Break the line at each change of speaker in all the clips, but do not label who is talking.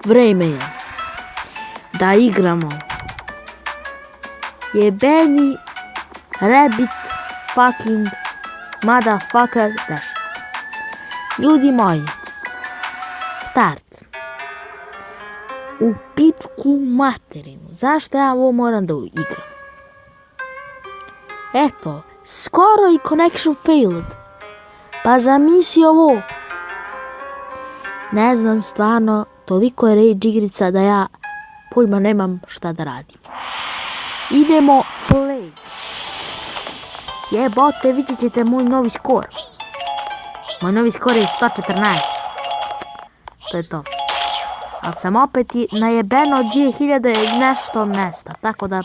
Vreme je da igramo jebeni rabbit fucking motherfucker dash. Ljudi moji, start. U pičku materinu. Zašto ja ovo moram da igram? Eto, skoro i connection failed. Pa zamisli ovo. Ne znam, stvarno, toliko je rage igrica da ja pojma nemam šta da radim. Idemo play. Jebote, vidjet ćete moj novi skor. Moj novi skor je 114. To je to. Ali sam opet najebeno 2000 nešto mesta. Tako da,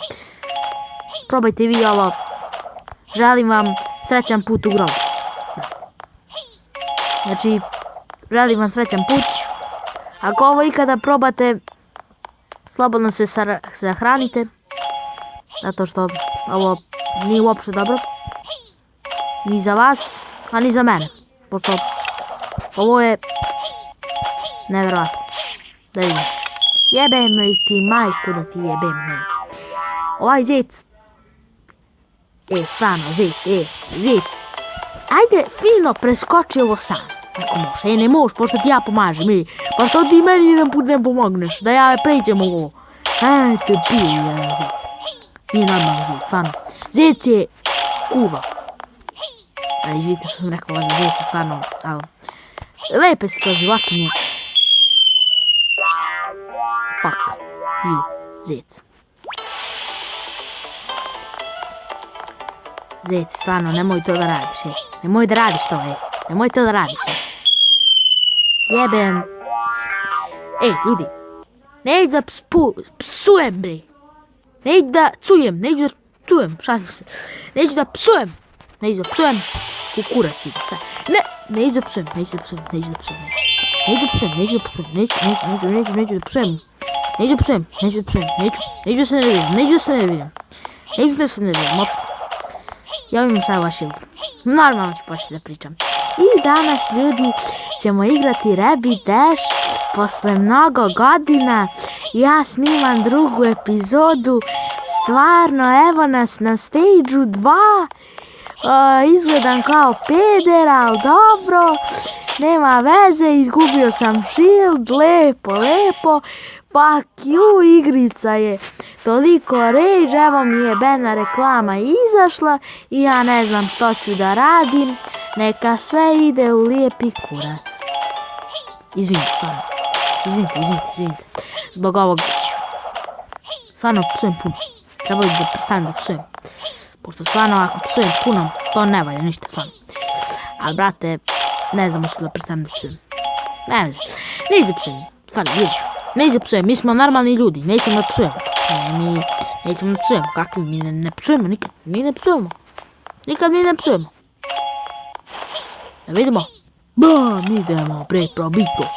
probajte vi ovo. Želim vam srećan put u grobu. Znači, želim vam srećan put. Ako ovo ikada probate, slobodno se sahranite. Zato što ovo nije uopšte dobro. Ni za vas, a ni za mene. Pošto ovo je nevjerovatno. Da vidim. Jebem li ti majku da ti jebem. Ovaj zec. Stvarno, zec. Ajde, fino preskoči ovo sam. Ako možeš, ne možeš, pošto ti ja pomažem. Pošto ti meni jedan put ne pomogneš, da ja pređem ovo. Te pili jedan zec. Nije normalno zec, stvarno. Zec je kuva. Izvidite što sam rekao, zec je stvarno, ali... Lepe su to životinje. Fuck you, zec. Zec, stvarno, nemoj to da radiš, Nemoj da radiš to, Nemoj to da radiš, Jebem. Ljudi. Neću da psujem, bre. Neću da cujem, šalim se. Neću da psujem. U kurac ide. Ne, neću da psujem. Neću da se nerviram, uopšte. Ja imam sad vaš shield. Normalno ću početi da pričam. I danas, ljudi, ćemo igrati Rabbit Dash. Posle mnogo godina ja snimam drugu epizodu. Stvarno, evo nas na stage-u 2. Izgledam kao peder, ali dobro. Nema veze, izgubio sam shield. Lepo. Fuck you, igrica je toliko rage, evo mi je jebena reklama izašla i ja ne znam što ću da radim, neka sve ide u lijepi kurac. Izvinite, stvarno. Izvinite. Zbog ovog, stvarno psujem puno. Trebao da prestanem da psujem. Pošto stvarno ako psujem puno, to ne valja ništa, stvarno. Ali brate, ne znam što da prestanem da psujem. Ne veze, neću da psujem, stvarno, ljudi. Neću da psujem, mi smo normalni ljudi, nećemo da psujemo. Mi nećemo da psujemo, kakvi mi ne psujemo nikad, mi ne psujemo. Da vidimo. Bam, idemo, bre, probito.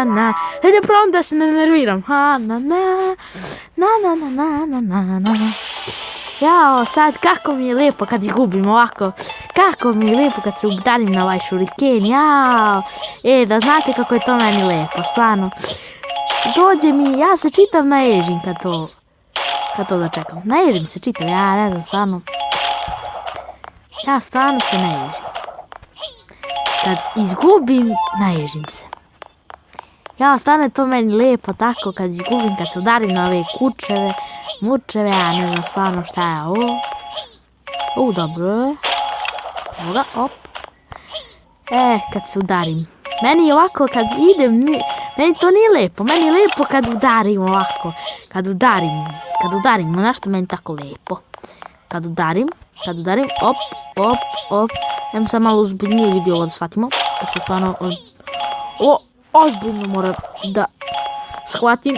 Na. Hajde probam da se ne nerviram. Jao, sad kako mi je lijepo kad izgubim ovako. Kako mi je lijepo kad se udarim na ovaj šuriken, jao. Da znate kako je to meni lijepo, stvarno. Dođe mi, ja se čitav naježim kad to dočekam. Naježim se čitav, ja ne znam, stvarno. Ja stvarno se naježim. Kad izgubim, naježim se. Ja, stvarno je to meni lijepo tako kad izgubim, kad se udarim na ove kučeve, mučeve, ja ne znam stvarno šta je ovo. Dobro. Evo ga, op. Kad se udarim. Meni je ovako kad idem, meni to nije lijepo, meni je lijepo kad udarim ovako. Kad udarim, ono što meni tako lijepo. Kad udarim, op. Ajmo sad malo uzbiljnije ljudi ovo da shvatimo. Pošto stvarno, ozbiljno moram da shvatim.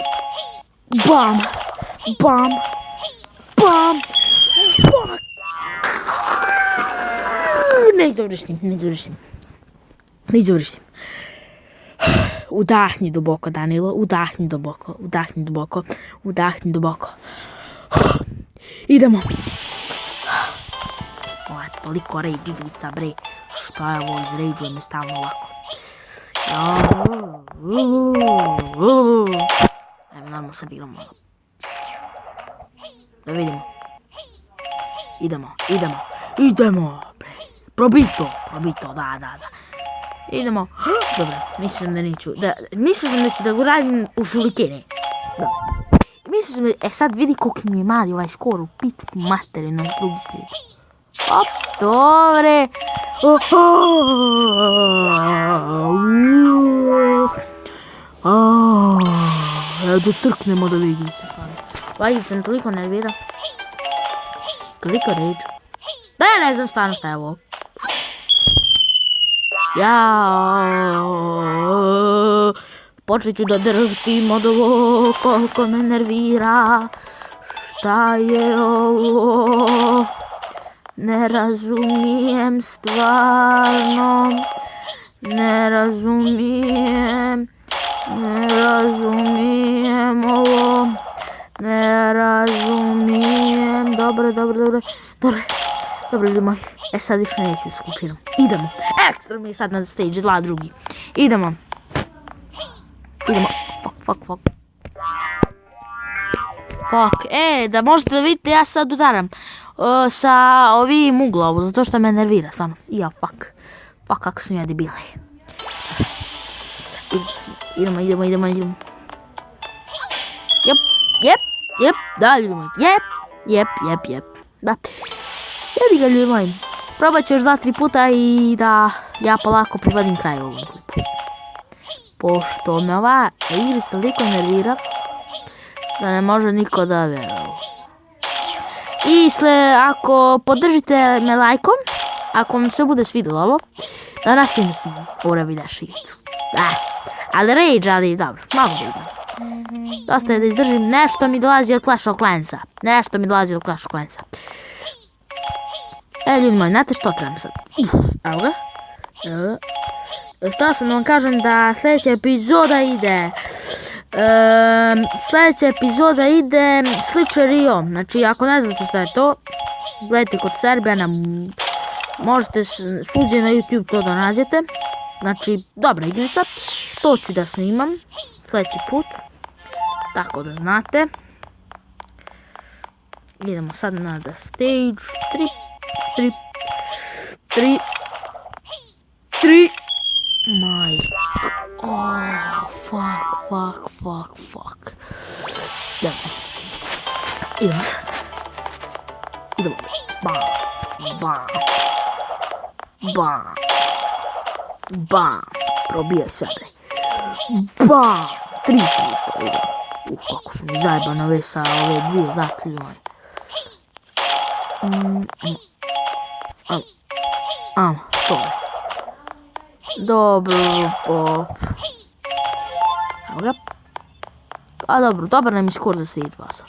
Bam. Neću završim. Udahni duboko, Danilo, udahni duboko. Idemo. Ovo je toliko rage igrica, bre. Šta je ovo, izrađuje me stalno ovako. Ajmo, normalno sad igramo malo. Da vidimo. Idemo. Probito, da. Idemo. Dobro, mislio sam da ću da uradim u šulikene. Sad vidi koliko mi je mali ovaj skor u pitu materinu na drugi svijet. Hop, dobre. Da crknemo da vidim se stvarno. Vajde sam toliko nervira. Koliko ređu. Da ja ne znam stvarno šta je ovo. Počet ću da drhtim od ovo koliko me nervira. Šta je ovo? Ne razumijem stvarno. Ne razumijem ovo. Ne razumijem. Dobro, ljudi moji. Sad više neću skupiram. Idemo. Ekstra mi je sad na stage 2 drugi. Idemo. Fuck. Da možete da vidite, ja sad udaram sa ovim uglovom, zato što me nervira stvarno. Fuck. Fuck, kako sam ja debile. Idemo. Jep. Da, ljudi moji. Jep. Da. Jebi ga, ljudi moji. Probat ću još 2-3 puta i da ja polako privodim kraj ovom klipu. Pošto me ova igra se toliko nervira da ne može niko da veruje. I ako podržite me lajkom, ako vam se bude svidjelo ovo, da nastavim s njim ovu revidaš igricu. Ali rage, ali dobro, malo da igram. Dosta je da izdržim, nešto mi dolazi od Clash of Clansa. Ljudi moji, znate što trebam sad? Evo ga. Htio sam da vam kažem da sljedeća epizoda ide Sliče Rio. Znači, ako ne znate šta je to, gledajte kod Serbijana, možete svuđe na YouTube to da nađete. Znači, dobra igrica. To ću da snimam sljedeći put. Tako da znate. Idemo sad na stage 3. My god. Fuck. Idemo sad. Bam. Probijaj sve, bre. Bam. 3 puta. Idemo. Kako su mi zajebane ove sa ove dvije znake, ljudi. To je. Dobro, pop. Evo ga. Dobro, dobar nam je skor za stage 2 sad.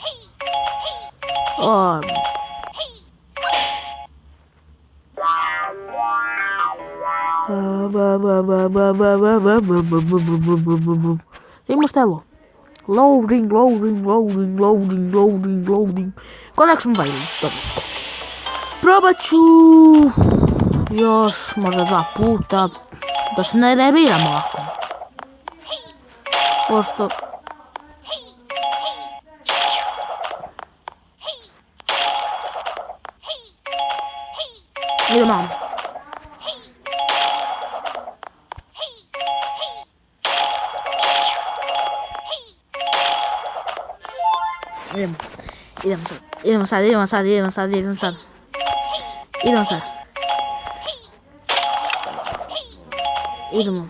Vidimo šta je ovo. Loading. Connection file. Dobro. Probat ću još možda 2 puta da se ne nerviram ovako. Pošto idemo. Idemo sad. Idemo.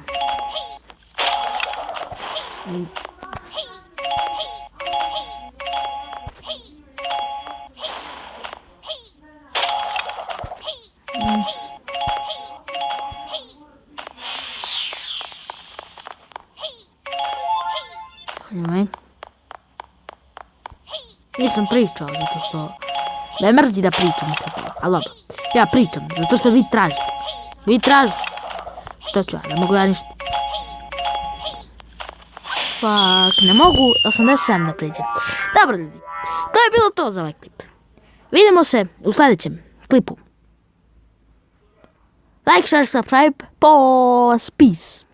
Nisam pričao zato što me mrzi da pričam, ali dobro, ja pričam zato što vi tražite. Što ću ja, ne mogu ja ništa. Fuck, ne mogu 87 da priđem. Dobro ljudi, to je bilo to za ovaj klip. Vidimo se u sljedećem klipu. Like, share, subscribe, peace.